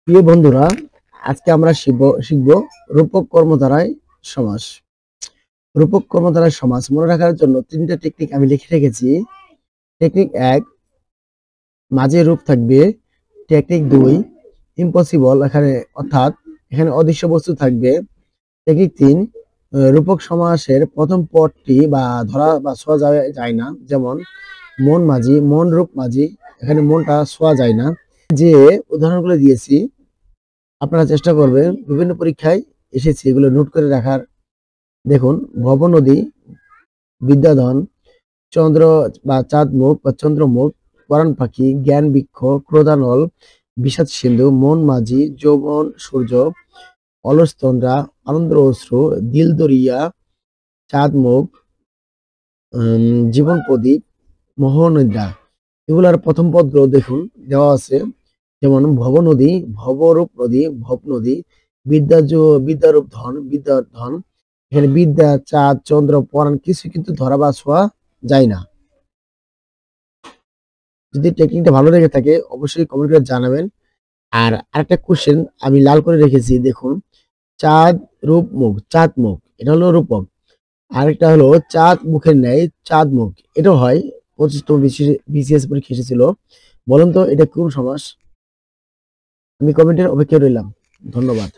প্রিয় বন্ধুরা, আজকে আমরা শিখব রূপক কর্মধারায় সমাস। রূপক কর্মধারায় সমাস মনে রাখার জন্য তিনটা টেকনিক আমি লিখে রেখেছি। টেকনিক 1, মাঝে রূপ থাকবে। টেকনিক 2, ইম্পসিবল, এখানে অদৃশ্য বস্তু থাকবে। টেকনিক 3, রূপক সমাসের প্রথম পদটি বা ধরা বা ছোঁয়া যায় না, যেমন মন মাঝি, মন রূপ মাঝি, এখানে মনটা ছোঁয়া যায় না। যে উদাহরণগুলো দিয়েছি আপনারা চেষ্টা করবেন, বিভিন্ন পরীক্ষায় এসেছে, এগুলো নোট করে রাখার। দেখুন, ভব নদী, বিদ্যাধন, চন্দ্র বা চাঁদ মুখ বা চন্দ্রমুখ, পরাণ পাখি, জ্ঞান বৃক্ষ, ক্রোধানল, বিষাদ সিন্ধু, মন মাঝি, যৌবন সূর্য, অলসতন্দ্রা, আনন্দ অশ্রু, দিল দরিয়া, চাঁদ মুখ, জীবন প্রদীপ, মোহনিদ্রা। এগুলার প্রথম পদগুলো দেখুন দেওয়া আছে, যেমন ভব নদী, ভবরূপ নদী, ভব নদী, বিদ্যারূপ ধন, বিদ্যার ধন। এখানে বিদ্যা, চাঁদ, চন্দ্র, পরাণ কিছু কিন্তু ধরা বা ছোঁয়া যায় না। যদি টেকনিকটা ভালো লেগে থাকে অবশ্যই কমেন্ট করে জানাবেন। আর আরেকটা কোশ্চেন আমি লাল করে রেখেছি, দেখুন, চাঁদ রূপ মুখ, চাঁদ মুখ, এটা হলো রূপক। আরেকটা হলো চাঁদ মুখের ন্যায় চাঁদ মুখ, এটাও হয়, 25তম বিসিএস পরীক্ষা এসেছিল। বলুন তো এটা কোন সমাস? আমি কমেন্টের অপেক্ষায় রইলাম। ধন্যবাদ।